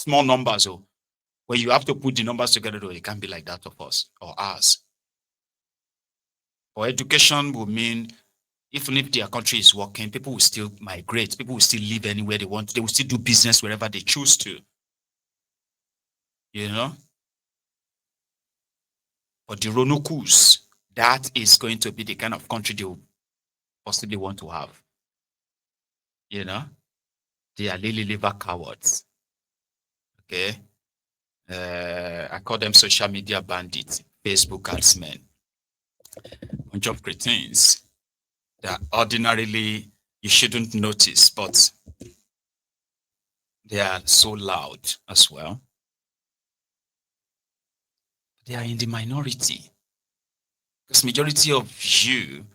small numbers. Oh, when you have to put the numbers together, though, it can't be like that of us or ours. Or education will mean even if their country is working, people will still migrate. People will still live anywhere they want. They will still do business wherever they choose to. You know? But the Ronokus, that is going to be the kind of country they will possibly want to have. You know? They are lily liver cowards. Okay? I call them social media bandits, Facebook adsmen, bunch of cretins that ordinarily you shouldn't notice, but they are so loud as well. They are in the minority. Because majority of you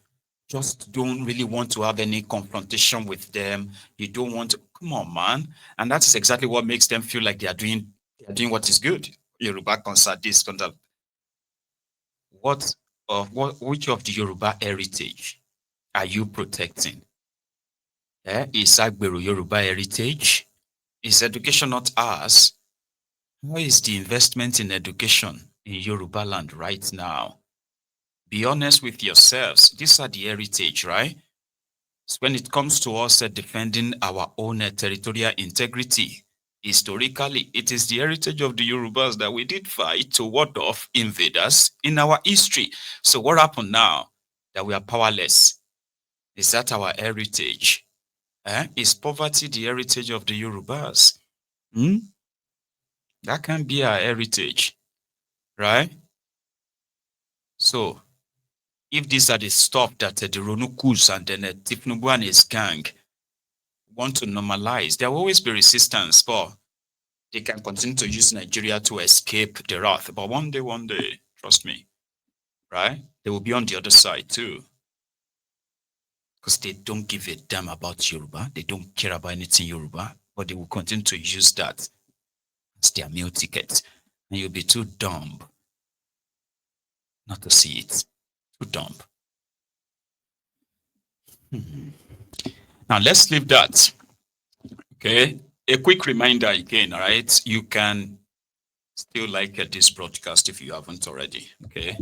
just don't really want to have any confrontation with them. You don't want to, come on, man. And that's exactly what makes them feel like they are doing what is good. Yoruba concert, this concert. Which of the Yoruba heritage are you protecting? Is Agbero Yoruba heritage? Is education not ours? How is the investment in education in Yoruba land right now? Be honest with yourselves. These are the heritage, right? So when it comes to us defending our own territorial integrity, historically, it is the heritage of the Yorubas that we did fight to ward off invaders in our history. So what happened now that we are powerless? Is that our heritage? Is poverty the heritage of the Yorubas? That can be our heritage, right? So if these are the stuff that the Ronukus and then Tifnubu and his gang want to normalize, there will always be resistance, but they can continue to use Nigeria to escape the wrath. But one day, trust me, right? They will be on the other side too. Because they don't give a damn about Yoruba. They don't care about anything Yoruba, but they will continue to use that as their meal ticket. And you'll be too dumb not to see it. Too dumb. Now let's leave that. Okay. A quick reminder again, all right? You can still like this broadcast if you haven't already. Okay.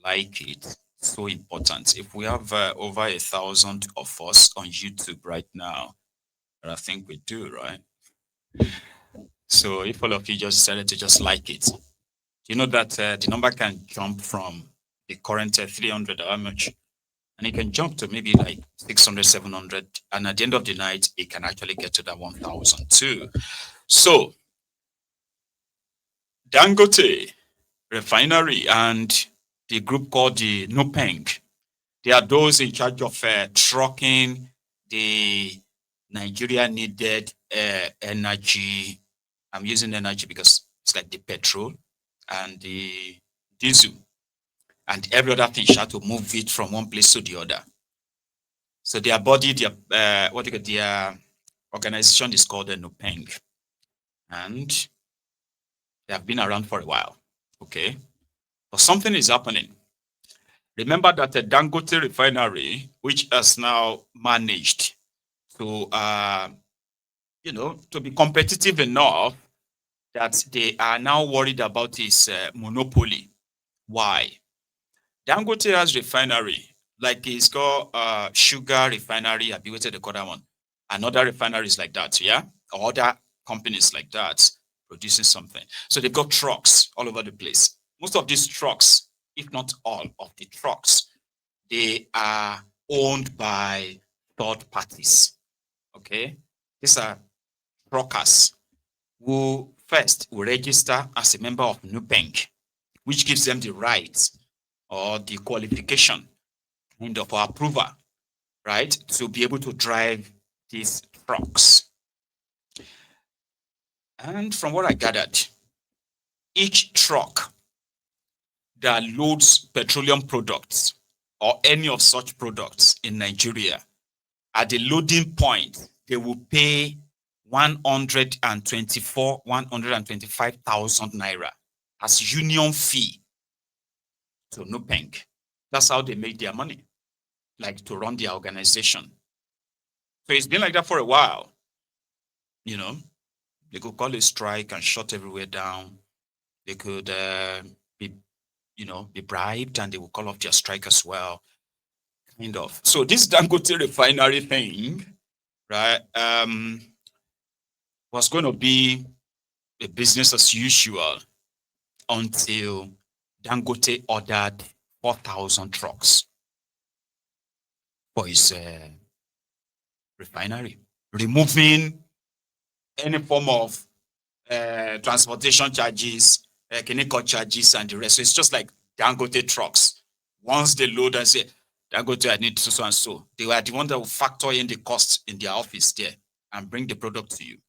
Like it. So important. If we have over 1,000 of us on YouTube right now, and I think we do, right? So if all of you just decided to just like it, you know that the number can jump from the current 300 or how much, and it can jump to maybe like 600, 700, and at the end of the night, it can actually get to that 1,000 too. So Dangote Refinery and the group called the NUPENG, they are those in charge of trucking the Nigeria needed energy. I'm using energy because it's like the petrol and the diesel and every other thing. You have to move it from one place to the other. So their body, their organization is called the NUPENG, and they have been around for a while. Okay, but something is happening. Remember that the Dangote Refinery, which has now managed to, to be competitive enough that they are now worried about its monopoly. Why? Dangote has refinery, like it's called Sugar Refinery, I've waited to call that one. And other refineries like that, yeah? Or other companies like that producing something. So they've got trucks all over the place. Most of these trucks, if not all of the trucks, they are owned by third parties. Okay? These are truckers who first will register as a member of NUPENG, which gives them the rights or the qualification kind of approval, right, to be able to drive these trucks. And from what I gathered, each truck that loads petroleum products or any of such products in Nigeria, at the loading point, they will pay 125,000 naira as union fee to NUPENG. That's how they make their money, like to run their organization. So it's been like that for a while, They could call a strike and shut everywhere down. They could be, be bribed and they will call off their strike as well. Kind of. So this Dangote refinery thing, right, was going to be a business as usual until Dangote ordered 4,000 trucks for his refinery, removing any form of transportation charges, chemical charges, and the rest. So it's just like Dangote trucks. Once they load and say, Dangote, I need so and so, they were the one that will factor in the cost in their office there and bring the product to you.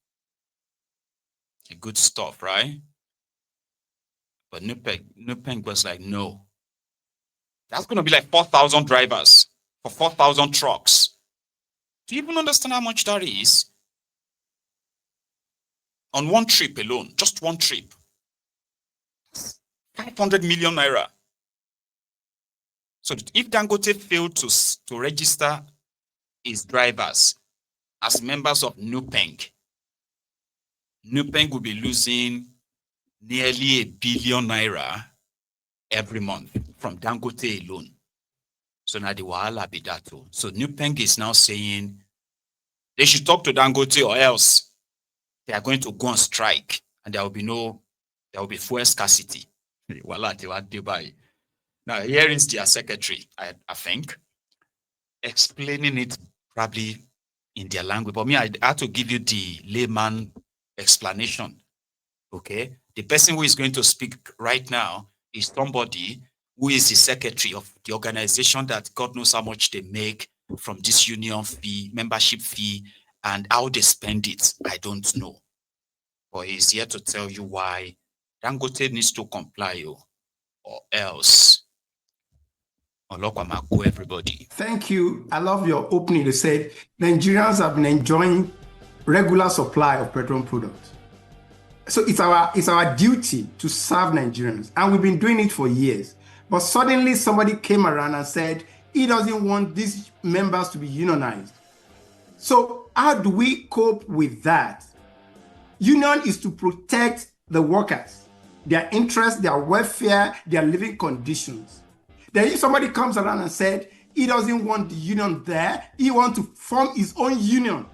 Good stuff, right? But NUPENG was like, no. That's going to be like 4,000 drivers for 4,000 trucks. Do you even understand how much that is? On one trip alone, just one trip. 500 million naira. So if Dangote failed to register his drivers as members of NUPENG, NUPENG will be losing nearly 1 billion naira every month from Dangote alone. So now the wahala be that too. So NUPENG is now saying they should talk to Dangote or else they are going to go on strike and there will be fuel scarcity. Now here is their secretary, I think, explaining it probably in their language. But me, I had to give you the layman explanation. Okay, the person who is going to speak right now is somebody who is the secretary of the organization that God knows how much they make from this union fee, membership fee, and how they spend it. I don't know. But he's here to tell you why Dangote needs to comply or else. Everybody. Thank you. I love your opening. You said Nigerians have been enjoying regular supply of petroleum products. So it's our duty to serve Nigerians, and we've been doing it for years. But suddenly somebody came around and said he doesn't want these members to be unionized. So how do we cope with that? Union is to protect the workers, their interests, their welfare, their living conditions. Then if somebody comes around and said he doesn't want the union there, he wants to form his own union.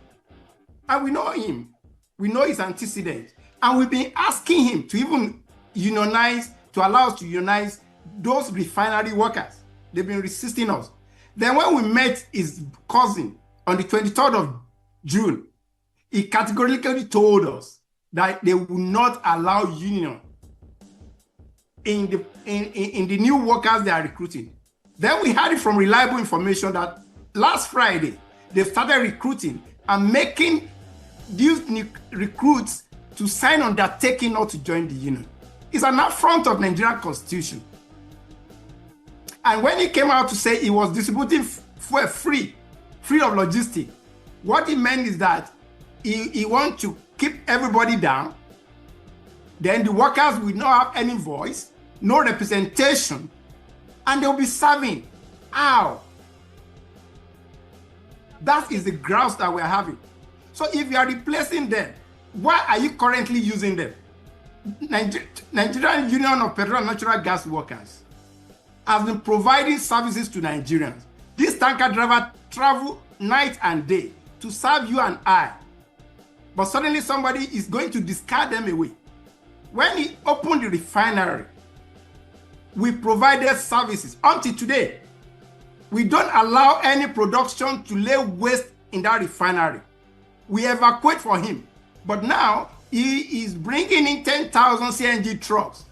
And we know him. We know his antecedents. And we've been asking him to even unionize, to allow us to unionize those refinery workers. They've been resisting us. Then when we met his cousin on the 23rd of June, he categorically told us that they will not allow union in the new workers they are recruiting. Then we had it from reliable information that last Friday, they started recruiting and making these new recruits to sign undertaking not to join the union. It's an affront of Nigerian constitution. And when he came out to say he was distributing fuel free of logistics, what he meant is that he wants to keep everybody down. Then the workers will not have any voice, no representation, and they'll be serving. How? That is the grouse that we're having. So if you are replacing them, why are you currently using them? Nigerian Union of Petroleum and Natural Gas Workers has been providing services to Nigerians. This tanker driver travel night and day to serve you and I. But suddenly somebody is going to discard them away. When he opened the refinery, we provided services. Until today, we don't allow any production to lay waste in that refinery. We evacuate for him. But now, he is bringing in 10,000 CNG trucks.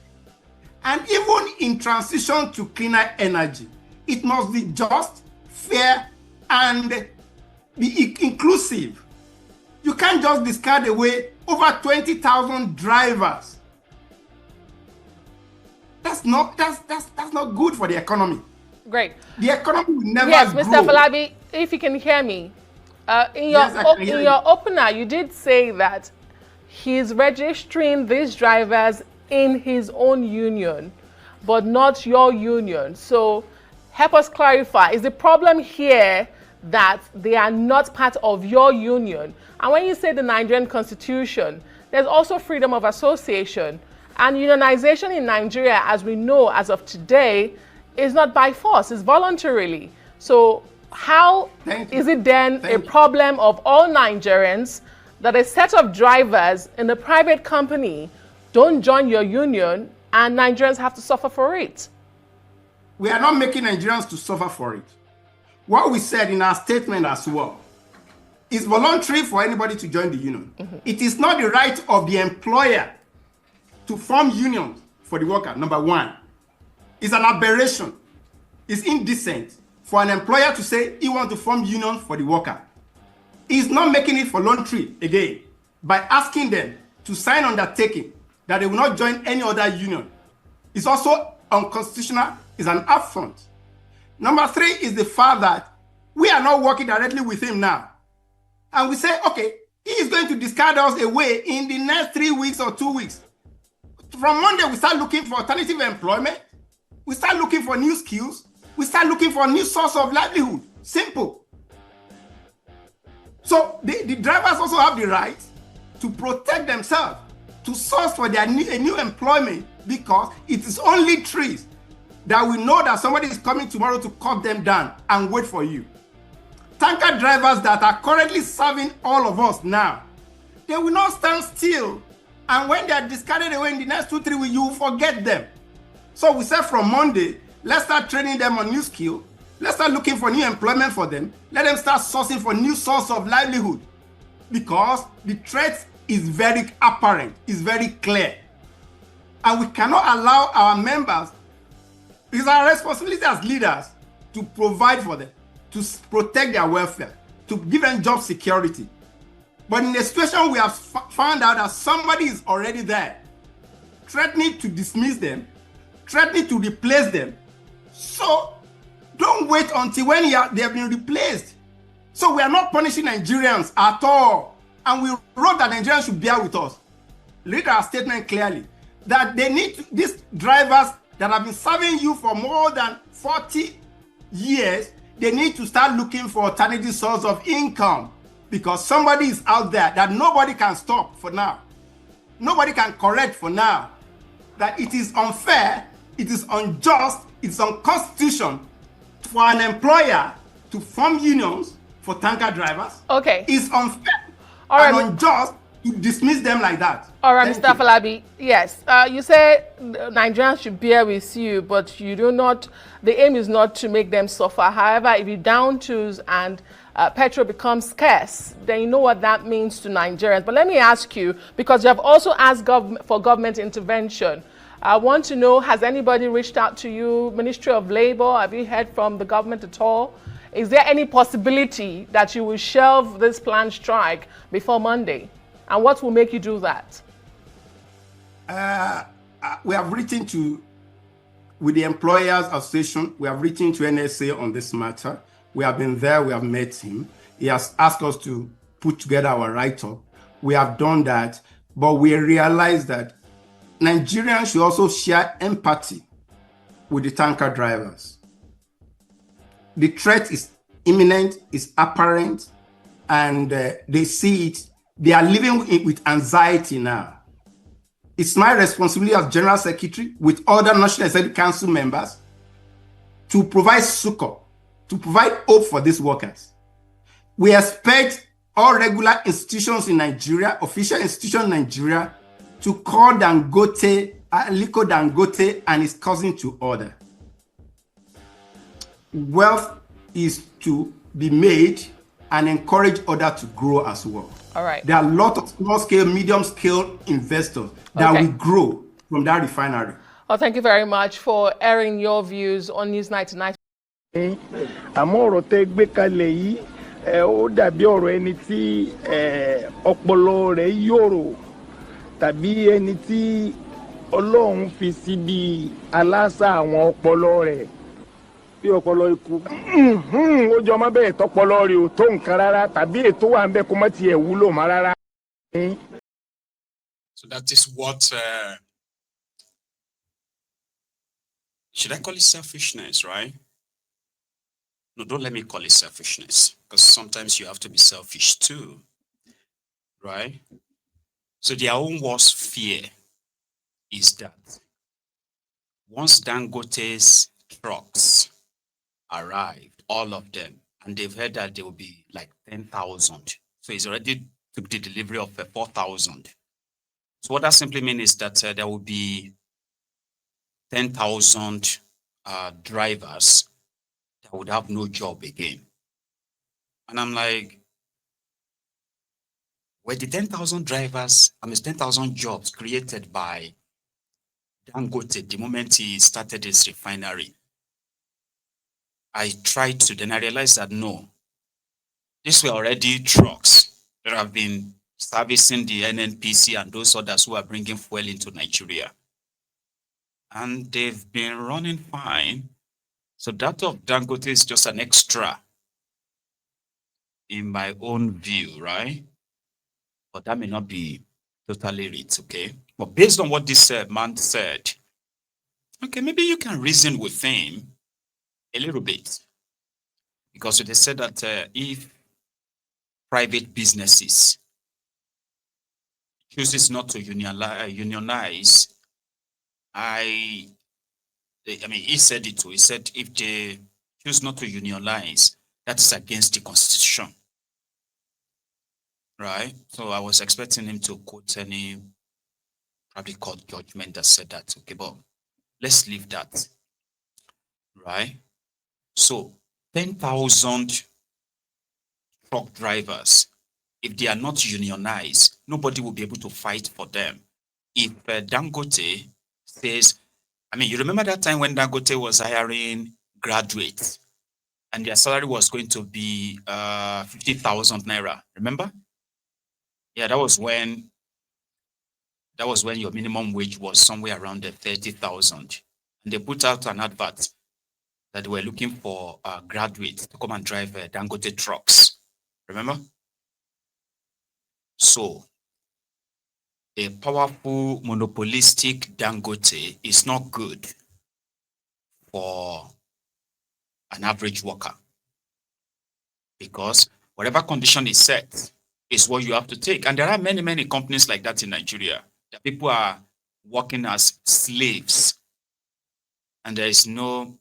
And even in transition to cleaner energy, it must be just, fair, and be inclusive. You can't just discard away over 20,000 drivers. That's not good for the economy. Great. The economy will never Yes, grow. Mr. Falabi, if you can hear me. In your opener, you did say that he's registering these drivers in his own union, but not your union. So help us clarify. Is the problem here that they are not part of your union? And when you say the Nigerian Constitution there's also freedom of association. And unionization in Nigeria, as we know as of today, is not by force, it's voluntarily. So how is it then a problem of all Nigerians that a set of drivers in a private company don't join your union and Nigerians have to suffer for it? We are not making Nigerians to suffer for it. What we said in our statement as well, it's voluntary for anybody to join the union. It is not the right of the employer to form unions for the worker, number one. It's an aberration. It's indecent for an employer to say he wants to form unions for the worker. He's not making it voluntary again by asking them to sign undertaking that they will not join any other union. It's also unconstitutional, it's an affront. Number three is the fact that we are not working directly with him now. And we say, okay, he is going to discard us away in the next 3 weeks or 2 weeks. From Monday, we start looking for alternative employment. We start looking for new skills. We start looking for a new source of livelihood. Simple. So the drivers also have the right to protect themselves, to source for their new employment, because it is only trees that we know that somebody is coming tomorrow to cut them down and wait for you. Tanker drivers that are currently serving all of us now, they will not stand still. And when they are discarded away in the next 2-3 weeks, you will forget them. So we said from Monday, let's start training them on new skill. Let's start looking for new employment for them. Let them start sourcing for new source of livelihood. Because the threat is very apparent, is very clear. And we cannot allow our members, it's our responsibility as leaders to provide for them, to protect their welfare, to give them job security. But in a situation we have found out that somebody is already there, threatening to dismiss them, threatening to replace them. So don't wait until when they have been replaced. So we are not punishing Nigerians at all. And we wrote that Nigerians should bear with us. Read our statement clearly, that they need these drivers that have been serving you for more than 40 years, they need to start looking for alternative source of income, because somebody is out there that nobody can stop for now. Nobody can correct for now. That it is unfair, it is unjust, it's unconstitutional for an employer to form unions for tanker drivers. Okay. It's unfair and unjust to dismiss them like that. All right, Mr. Falabi, yes. You say Nigerians should bear with you, but you do not, the aim is not to make them suffer. However, if you down tools and petrol becomes scarce, then you know what that means to Nigerians. But let me ask you, because you have also asked for government intervention. I want to know, has anybody reached out to you, Ministry of Labor? Have you heard from the government at all? Is there any possibility that you will shelve this planned strike before Monday? And what will make you do that? We have written with the Employers Association, we have written to NSA on this matter. We have been there, we have met him. He has asked us to put together our write-up. We have done that, but we realize that Nigerians should also share empathy with the tanker drivers. The threat is imminent, is apparent, and they see it. They are living with anxiety now. It's my responsibility as General Secretary with other National Executive Council members to provide succor, to provide hope for these workers. We expect all regular institutions in Nigeria, official institutions in Nigeria, to call Dangote, Aliko Dangote and his cousin to order. Wealth is to be made and encourage others to grow as well. All right. There are a lot of small-scale, medium-scale investors that will grow from that refinery. Well, thank you very much for airing your views on Newsnight tonight. Àmọ́ ọ̀rọ̀ tẹ́ gbé kalẹ̀ yìí ó dàbí ọ̀rọ̀ ẹni tí ọpọlọ rẹ̀ yòrò tàbí ẹni tí Ọlọ́run fi síbi aláṣà àwọn ọpọlọ rẹ̀ bí ọpọlọ ikú. Ó jọ má bẹ́ẹ̀ tọpọlọ rẹ̀ ò tó nǹkan rárá tàbí ètò wà ń bẹ kó má tiẹ̀ wúlò má rárá. So that is what should I call it selfishness, right? No, don't let me call it selfishness, because sometimes you have to be selfish too, right? So their own worst fear is that once Dangote's trucks arrived, all of them, and they've heard that there will be like 10,000. So he's already took the delivery of 4,000. So what that simply means is that there will be 10,000 drivers that would have no job again. And I'm like, were the 10,000 drivers, 10,000 jobs created by Dangote the moment he started his refinery? I tried to, then I realized that no, these were already trucks that have been servicing the NNPC and those others who are bringing fuel into Nigeria. And they've been running fine. So that of Dangote is just an extra in my own view, right? But that may not be totally it, okay? But based on what this man said, okay, maybe you can reason with him a little bit. Because they said that if private businesses chooses not to unionize, he said it too. He said if they choose not to unionize, that is against the Constitution. Right? So I was expecting him to quote any probably court judgment that said that. Okay, but let's leave that. Right? So 10,000 truck drivers, if they are not unionized, nobody will be able to fight for them. If Dangote says, you remember that time when Dangote was hiring graduates and their salary was going to be 50,000 naira, remember? Yeah, that was when your minimum wage was somewhere around 30,000. And they put out an advert that they were looking for graduates to come and drive Dangote trucks. Remember? So, a powerful monopolistic Dangote is not good for an average worker, because whatever condition is set is what you have to take. And there are many, many companies like that in Nigeria that people are working as slaves and there is no,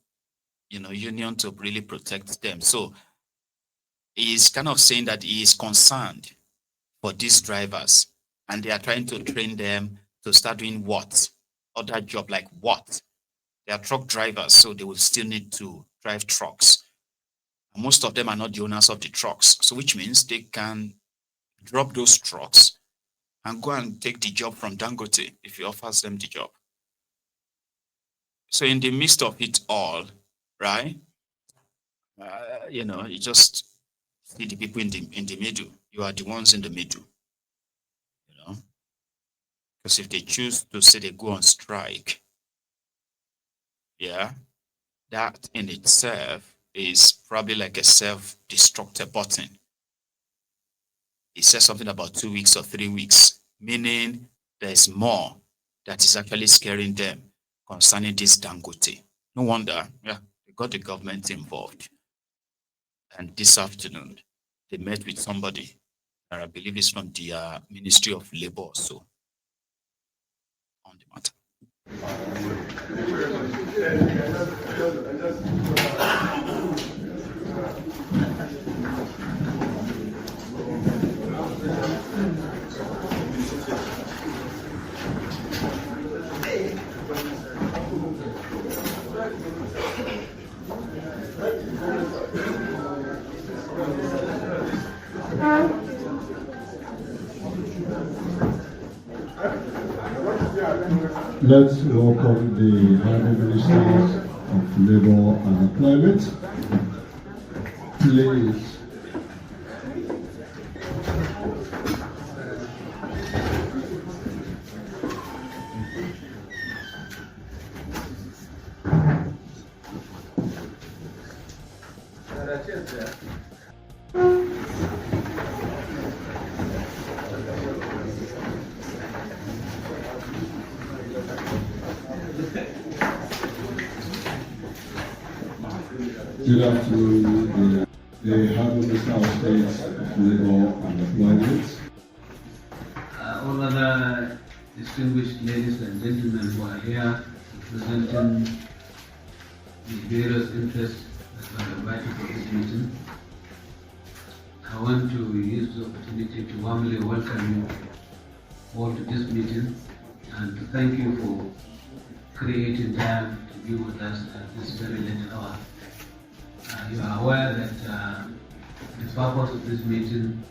union to really protect them. So he's kind of saying that he is concerned for these drivers and they are trying to train them to start doing what? Other job like what? They are truck drivers, so they will still need to drive trucks. And most of them are not the owners of the trucks, so which means they can drop those trucks and go and take the job from Dangote if he offers them the job. So in the midst of it all, right, you just see the people in the middle. You are the ones in the middle, because if they choose to say they go on strike, yeah, that in itself is probably like a self-destructive button. It says something about 2 weeks or 3 weeks, meaning there's more that is actually scaring them concerning this Dangote. No wonder, they got the government involved. And this afternoon, they met with somebody that I believe is from the Ministry of Labor or so on the matter. Let's welcome the Honorable Ministers of Labour and Employment. Please. Good afternoon, the Honorable Minister of State of Labour and Employment. Honorable distinguished ladies and gentlemen who are here representing the various interests that are invited for this meeting. I want to use the opportunity to warmly welcome you all to this meeting and to thank you for creating time to be with us at this very late hour. You are aware that the purpose of this meeting